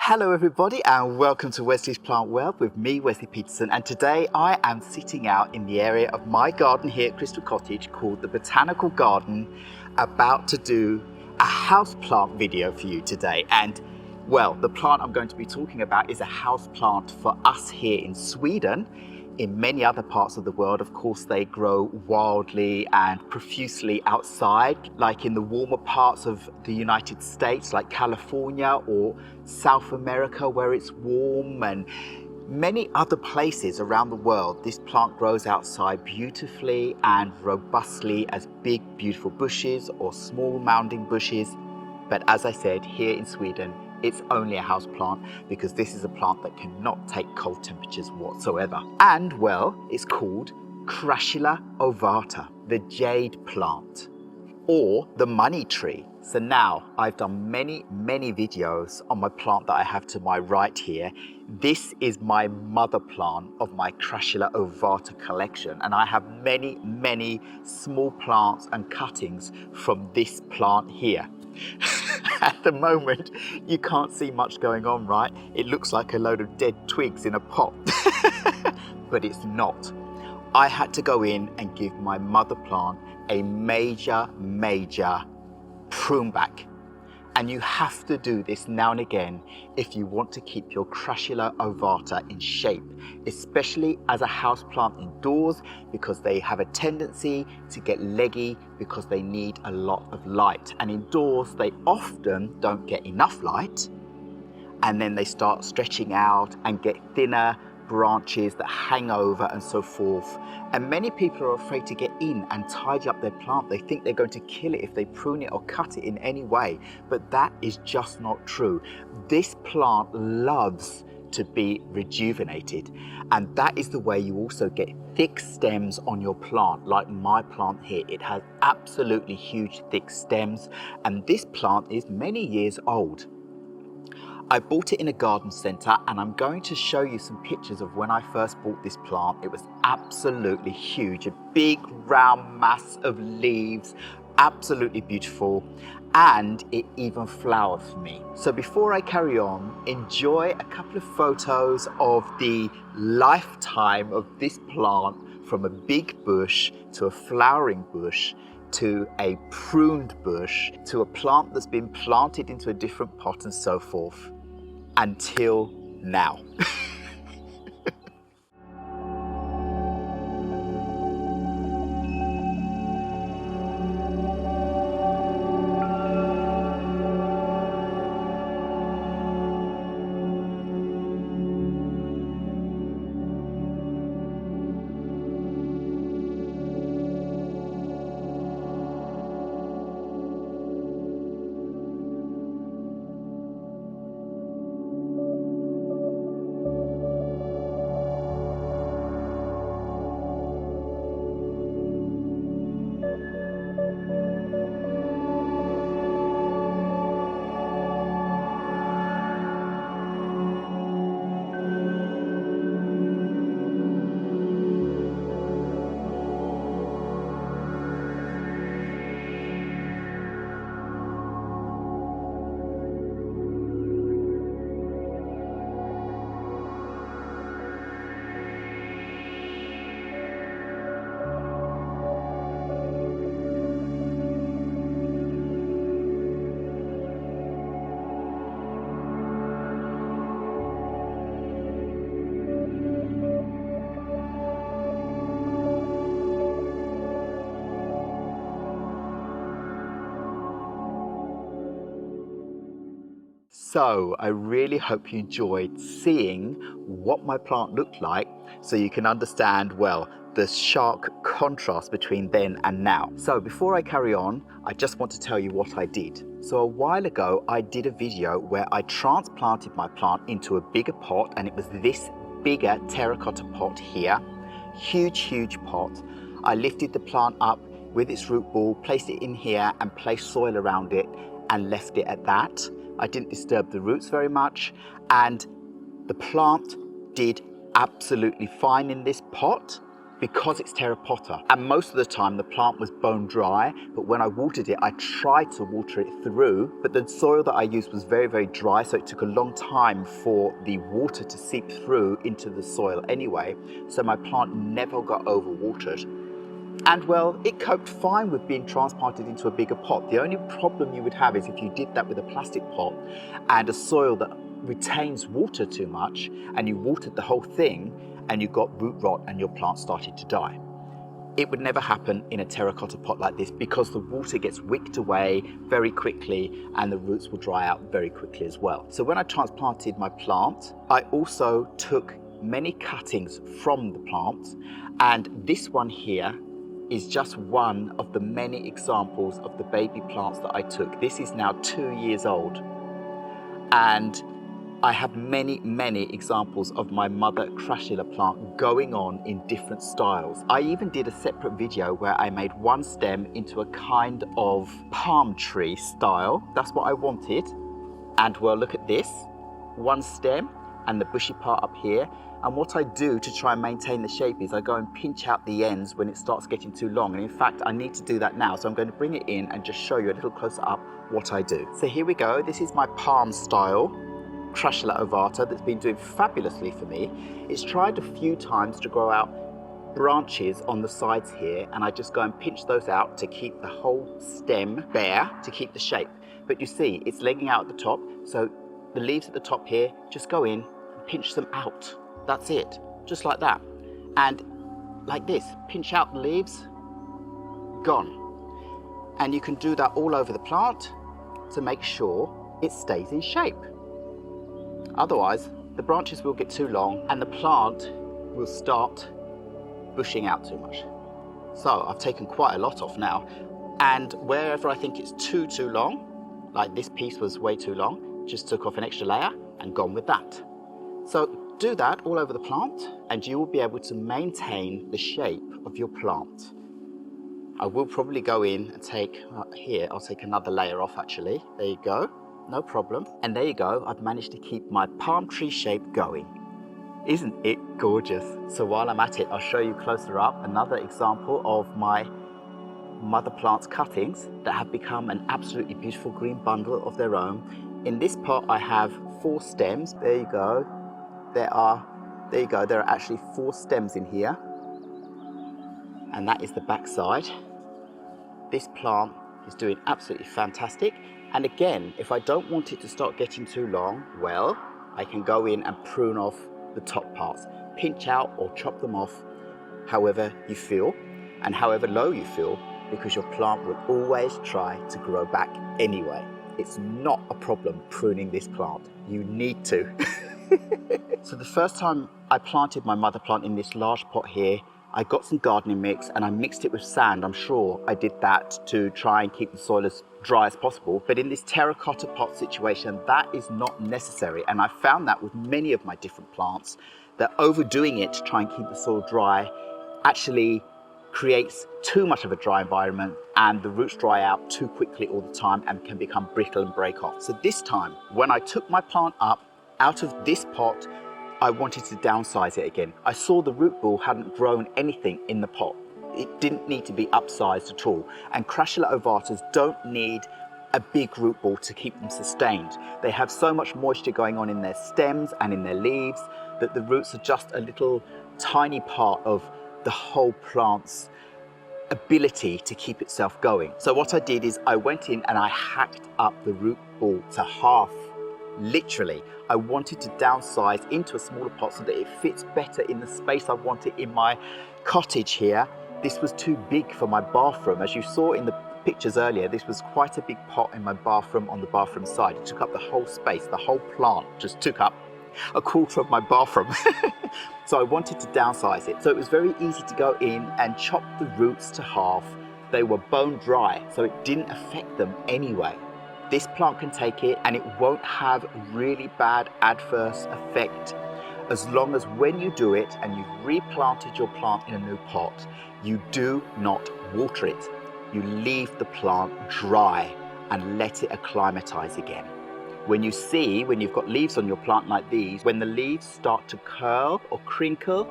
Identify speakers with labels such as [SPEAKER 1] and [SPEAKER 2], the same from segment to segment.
[SPEAKER 1] Hello everybody and welcome to Wesley's Plant World with me, Wesley Peterson, and today I am sitting out in the area of my garden here at Crystal Cottage called the Botanical Garden, about to do a houseplant video for you today. And well, the plant I'm going to be talking about is a houseplant for us here in Sweden. In many other parts of the world, of course, they grow wildly and profusely outside, like in the warmer parts of the United States, like California or South America, where it's warm, and many other places around the world. This plant grows outside beautifully and robustly as big, beautiful bushes or small mounding bushes. But as I said, here in Sweden, it's only a house plant because this is a plant that cannot take cold temperatures whatsoever. And well, it's called Crassula ovata, the jade plant, or the money tree. So now I've done many videos on my plant that I have to my right here. This is my mother plant of my Crassula ovata collection, and I have many small plants and cuttings from this plant here. At the moment, you can't see much going on, right? It looks like a load of dead twigs in a pot, but it's not. I had to go in and give my mother plant a major prune back. And you have to do this now and again if you want to keep your Crassula ovata in shape, especially as a house plant indoors, because they have a tendency to get leggy because they need a lot of light. And indoors, they often don't get enough light, and then they start stretching out and get thinner branches that hang over and so forth. And many people are afraid to get in and tidy up their plant. They think they're going to kill it if they prune it or cut it in any way, but that is just not true. This plant loves to be rejuvenated, and that is the way you also get thick stems on your plant. Like my plant here, it has absolutely huge thick stems, and this plant is many years old. I bought it in a garden centre, and I'm going to show you some pictures of when I first bought this plant. It was absolutely huge, a big round mass of leaves, absolutely beautiful, and it even flowered for me. So before I carry on, enjoy a couple of photos of the lifetime of this plant, from a big bush to a flowering bush to a pruned bush to a plant that's been planted into a different pot and so forth, until now. So I really hope you enjoyed seeing what my plant looked like, so you can understand, well, the stark contrast between then and now. So before I carry on, I just want to tell you what I did. So a while ago, I did a video where I transplanted my plant into a bigger pot, and it was this bigger terracotta pot here. Huge pot. I lifted the plant up with its root ball, placed it in here and placed soil around it and left it at that. I didn't disturb the roots very much, and the plant did absolutely fine in this pot. because it's terracotta. And most of the time the plant was bone dry, but when I watered it, I tried to water it through, but the soil that I used was very, very dry, so it took a long time for the water to seep through into the soil anyway, so my plant never got overwatered. And well, it coped fine with being transplanted into a bigger pot. The only problem you would have is if you did that with a plastic pot and a soil that retains water too much, and you watered the whole thing and you got root rot and your plant started to die. It would never happen in a terracotta pot like this because the water gets wicked away very quickly and the roots will dry out very quickly as well. So when I transplanted my plant, I also took many cuttings from the plant, and this one here is just one of the many examples of the baby plants that I took. This is now 2 years old, and I have many, many examples of my mother Crassula plant going on in different styles. I even did a separate video where I made one stem into a kind of palm tree style. That's what I wanted. And well, look at this, one stem and the bushy part up here. And what I do to try and maintain the shape is I go and pinch out the ends when it starts getting too long. And in fact, I need to do that now. So I'm going to bring it in and just show you a little closer up what I do. So here we go. This is my palm style Crassula ovata that's been doing fabulously for me. It's tried a few times to grow out branches on the sides here, and I just go and pinch those out to keep the whole stem bare, to keep the shape. But you see, it's legging out at the top. So the leaves at the top here, just go in and pinch them out. That's it, just like that. And like this, pinch out the leaves, gone. And you can do that all over the plant to make sure it stays in shape. Otherwise, the branches will get too long and the plant will start bushing out too much. So I've taken quite a lot off now. And wherever I think it's too long, like this piece was way too long, just took off an extra layer and gone with that. So do that all over the plant and you will be able to maintain the shape of your plant. I will probably go in and take, here, I'll take another layer off actually. There you go, no problem. And there you go, I've managed to keep my palm tree shape going. Isn't it gorgeous? So while I'm at it, I'll show you closer up another example of my mother plant's cuttings that have become an absolutely beautiful green bundle of their own. In this pot, I have 4 stems. There you go. There are actually 4 stems in here. And that is the back side. This plant is doing absolutely fantastic. And again, if I don't want it to start getting too long, well, I can go in and prune off the top parts. Pinch out or chop them off however you feel and however low you feel, because your plant will always try to grow back anyway. It's not a problem pruning this plant. You need to. So the first time I planted my mother plant in this large pot here, I got some gardening mix and I mixed it with sand. I'm sure I did that to try and keep the soil as dry as possible. But in this terracotta pot situation, that is not necessary. And I found that with many of my different plants, that overdoing it to try and keep the soil dry actually creates too much of a dry environment and the roots dry out too quickly all the time and can become brittle and break off. So this time, when I took my plant up out of this pot, I wanted to downsize it again. I saw the root ball hadn't grown anything in the pot. It didn't need to be upsized at all. And Crassula ovatas don't need a big root ball to keep them sustained. They have so much moisture going on in their stems and in their leaves that the roots are just a little tiny part of the whole plant's ability to keep itself going. So what I did is I went in and I hacked up the root ball to half. Literally, I wanted to downsize into a smaller pot so that it fits better in the space I want it in my cottage here. This was too big for my bathroom. As you saw in the pictures earlier, this was quite a big pot in my bathroom on the bathroom side. It took up the whole space. The whole plant just took up a quarter of my bathroom. So I wanted to downsize it. So it was very easy to go in and chop the roots to half. They were bone dry, so it didn't affect them anyway. This plant can take it and it won't have really bad adverse effect as long as when you do it and you've replanted your plant in a new pot, you do not water it. You leave the plant dry and let it acclimatize again. When you've got leaves on your plant like these, when the leaves start to curl or crinkle,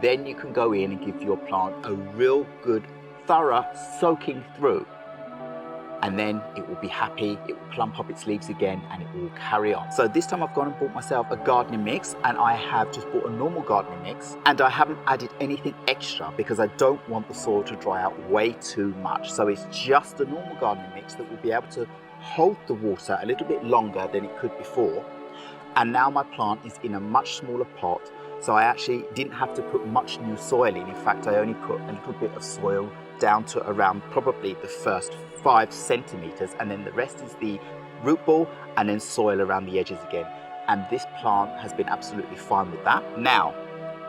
[SPEAKER 1] then you can go in and give your plant a real good, thorough soaking through. And then it will be happy, it will plump up its leaves again, and it will carry on. So this time I've gone and bought myself a gardening mix, and I have just bought a normal gardening mix, and I haven't added anything extra because I don't want the soil to dry out way too much. So it's just a normal gardening mix that will be able to hold the water a little bit longer than it could before. And now my plant is in a much smaller pot, so I actually didn't have to put much new soil in. In fact, I only put a little bit of soil down to around probably the first 5 centimeters, and then the rest is the root ball and then soil around the edges again. And this plant has been absolutely fine with that. Now,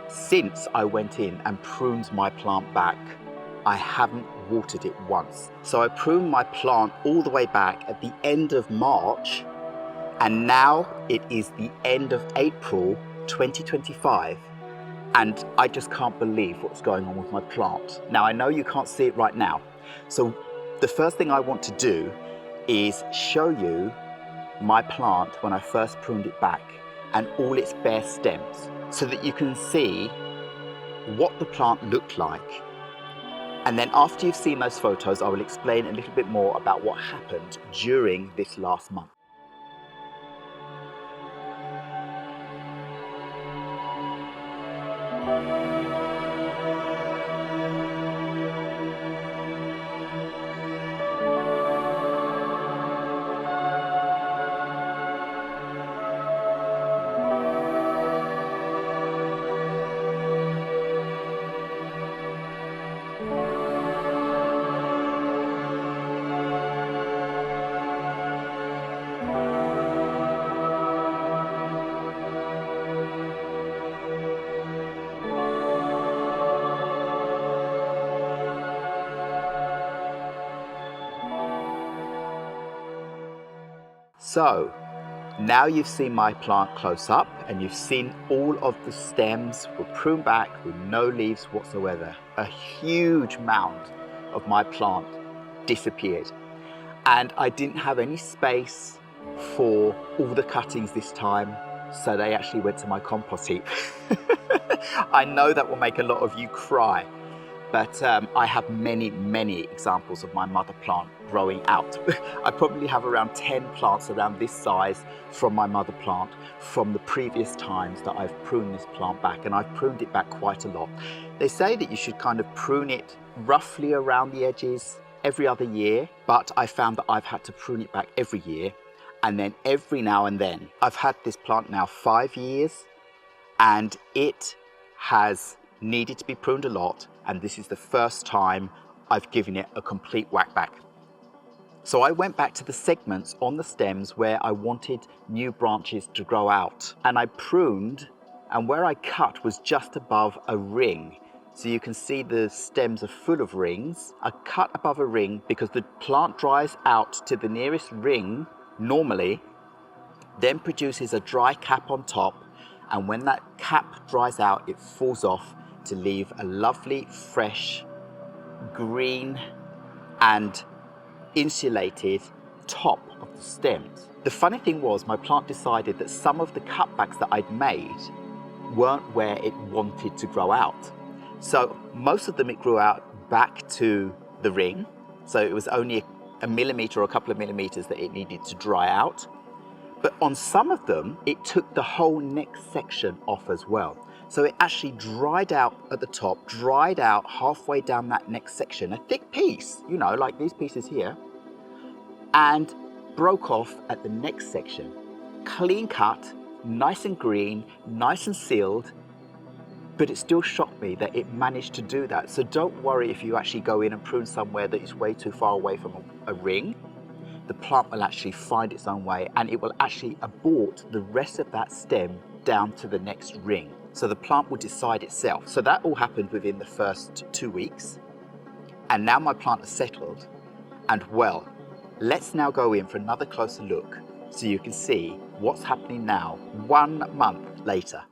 [SPEAKER 1] since I went in and pruned my plant back, I haven't watered it once. So I pruned my plant all the way back at the end of March, and now it is the end of April 2025. And I just can't believe what's going on with my plant. Now, I know you can't see it right now. So the first thing I want to do is show you my plant when I first pruned it back and all its bare stems, so that you can see what the plant looked like. And then after you've seen those photos, I will explain a little bit more about what happened during this last month. So now you've seen my plant close up, and you've seen all of the stems were pruned back with no leaves whatsoever. A huge mound of my plant disappeared, and I didn't have any space for all the cuttings this time, so they actually went to my compost heap. I know that will make a lot of you cry, but I have many examples of my mother plant growing out. I probably have around 10 plants around this size from my mother plant from the previous times that I've pruned this plant back, and I've pruned it back quite a lot. They say that you should kind of prune it roughly around the edges every other year, but I found that I've had to prune it back every year, and then every now and then. I've had this plant now 5 years, and it has needed to be pruned a lot, and this is the first time I've given it a complete whack back. So I went back to the segments on the stems where I wanted new branches to grow out, and I pruned, and where I cut was just above a ring. So you can see the stems are full of rings. I cut above a ring because the plant dries out to the nearest ring normally, then produces a dry cap on top, and when that cap dries out, it falls off to leave a lovely, fresh, green and insulated top of the stems. The funny thing was, my plant decided that some of the cutbacks that I'd made weren't where it wanted to grow out. So most of them it grew out back to the ring. So it was only a millimetre or a couple of millimetres that it needed to dry out. But on some of them, it took the whole next section off as well. So it actually dried out at the top, dried out halfway down that next section, a thick piece, you know, like these pieces here, and broke off at the next section. Clean cut, nice and green, nice and sealed, but it still shocked me that it managed to do that. So don't worry if you actually go in and prune somewhere that is way too far away from a ring. The plant will actually find its own way, and it will actually abort the rest of that stem down to the next ring. So the plant will decide itself. So that all happened within the first 2 weeks. And now my plant is settled. And well, let's now go in for another closer look so you can see what's happening now, 1 month later.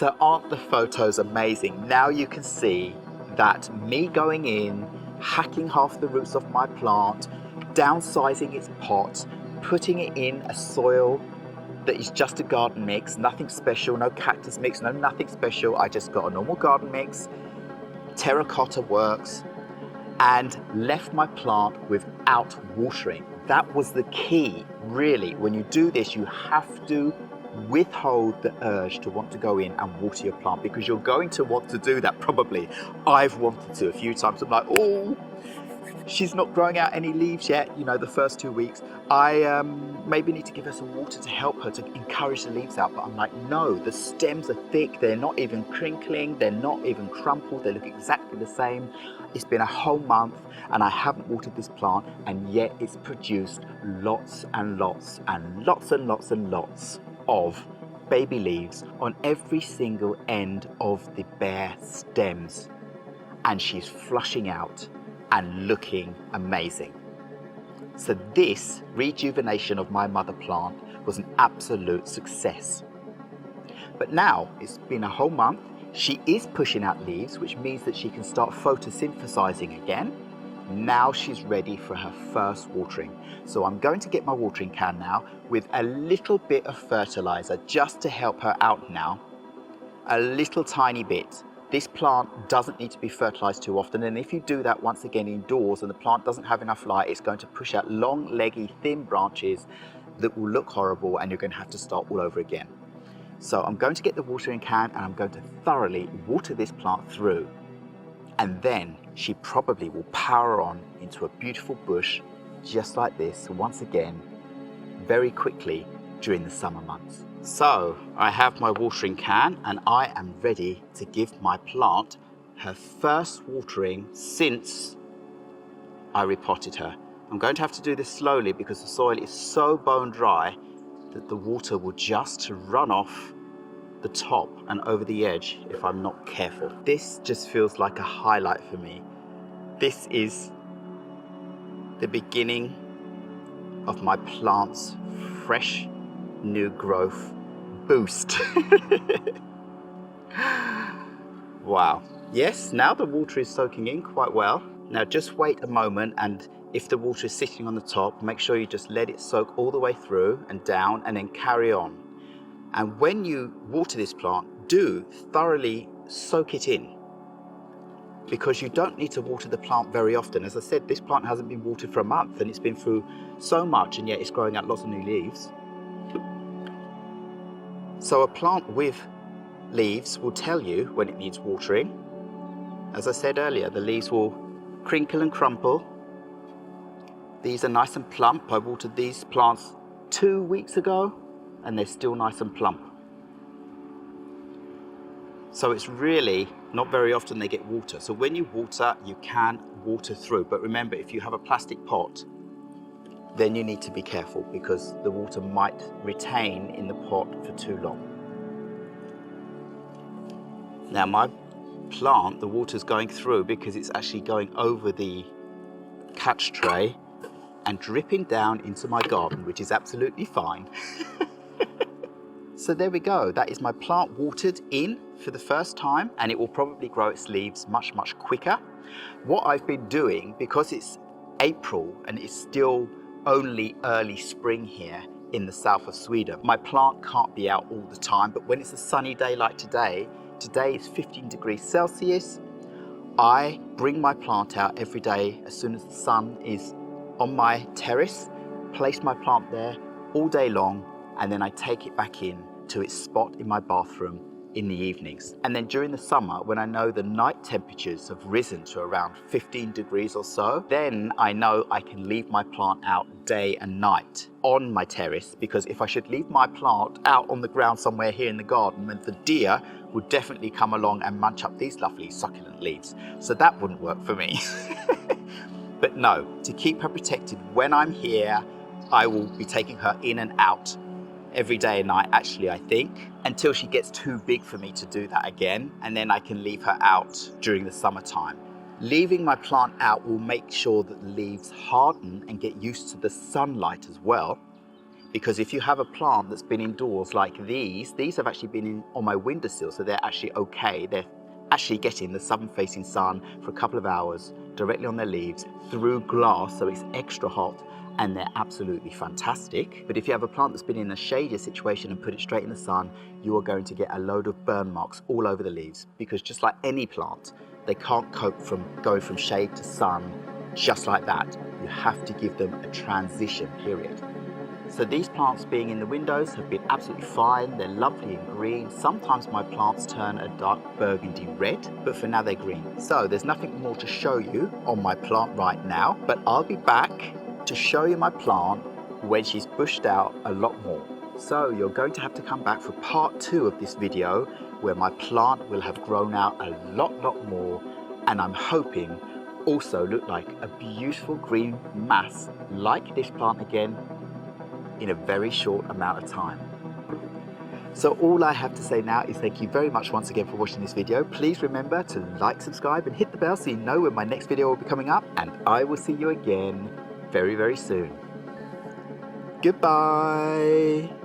[SPEAKER 1] So aren't the photos amazing? Now you can see that me going in, hacking half the roots off my plant, downsizing its pot, putting it in a soil that is just a garden mix, nothing special, no cactus mix, no nothing special. I just got a normal garden mix, terracotta works, and left my plant without watering. That was the key, really. When you do this, you have to withhold the urge to want to go in and water your plant, because you're going to want to do that probably. I've wanted to a few times. I'm like, oh, she's not growing out any leaves yet, you know, the first 2 weeks. I maybe need to give her some water to help her to encourage the leaves out. But I'm like, no, the stems are thick. They're not even crinkling. They're not even crumpled. They look exactly the same. It's been a whole month and I haven't watered this plant, and yet it's produced lots and lots and lots and lots and lots of baby leaves on every single end of the bare stems. And she's flushing out and looking amazing. So this rejuvenation of my mother plant was an absolute success. But now it's been a whole month. She is pushing out leaves, which means that she can start photosynthesizing again. Now she's ready for her first watering. So I'm going to get my watering can now with a little bit of fertilizer just to help her out now. A little tiny bit. This plant doesn't need to be fertilized too often, and if you do that once again indoors and the plant doesn't have enough light, it's going to push out long, leggy, thin branches that will look horrible, and you're going to have to start all over again. So I'm going to get the watering can and I'm going to thoroughly water this plant through, and then she probably will power on into a beautiful bush just like this once again very quickly during the summer months. So I have my watering can and I am ready to give my plant her first watering since I repotted her. I'm going to have to do this slowly because the soil is so bone dry that the water will just run off the top and over the edge if I'm not careful. This just feels like a highlight for me. This is the beginning of my plant's fresh new growth boost. Wow. Yes, now the water is soaking in quite well. Now just wait a moment, and if the water is sitting on the top, make sure you just let it soak all the way through and down, and then carry on. And when you water this plant, do thoroughly soak it in, because you don't need to water the plant very often. As I said, this plant hasn't been watered for a month and it's been through so much, and yet it's growing out lots of new leaves. So a plant with leaves will tell you when it needs watering. As I said earlier, the leaves will crinkle and crumple. These are nice and plump. I watered these plants 2 weeks ago and they're still nice and plump. So it's really not very often they get water. So when you water, you can water through. But remember, if you have a plastic pot, then you need to be careful because the water might retain in the pot for too long. Now my plant, the water's going through because it's actually going over the catch tray and dripping down into my garden, which is absolutely fine. So there we go. That is my plant watered in for the first time, and it will probably grow its leaves much, much quicker. What I've been doing, because it's April and it's still only early spring here in the south of Sweden, my plant can't be out all the time, but when it's a sunny day like today is 15 degrees Celsius, I bring my plant out every day as soon as the sun is on my terrace, place my plant there all day long, and then I take it back in to its spot in my bathroom in the evenings. And then during the summer, when I know the night temperatures have risen to around 15 degrees or so, then I know I can leave my plant out day and night on my terrace, because if I should leave my plant out on the ground somewhere here in the garden, then the deer would definitely come along and munch up these lovely succulent leaves. So that wouldn't work for me. But no, to keep her protected when I'm here, I will be taking her in and out every day and night, actually, I think, until she gets too big for me to do that again, and then I can leave her out during the summertime. Leaving my plant out will make sure that the leaves harden and get used to the sunlight as well, Because if you have a plant that's been indoors like these have actually been on my windowsill, so they're actually okay. They're actually getting the southern-facing sun for a couple of hours directly on their leaves through glass, so it's extra hot, and they're absolutely fantastic. But if you have a plant that's been in a shadier situation and put it straight in the sun, you are going to get a load of burn marks all over the leaves, because just like any plant, they can't cope from going from shade to sun just like that. You have to give them a transition period. So these plants being in the windows have been absolutely fine. They're lovely and green. Sometimes my plants turn a dark burgundy red, but for now they're green. So there's nothing more to show you on my plant right now, but I'll be back to show you my plant when she's bushed out a lot more. So you're going to have to come back for part 2 of this video, where my plant will have grown out a lot more, and I'm hoping also look like a beautiful green mass like this plant again in a very short amount of time. So all I have to say now is thank you very much once again for watching this video. Please remember to like, subscribe and hit the bell so you know when my next video will be coming up, and I will see you again very soon. Goodbye.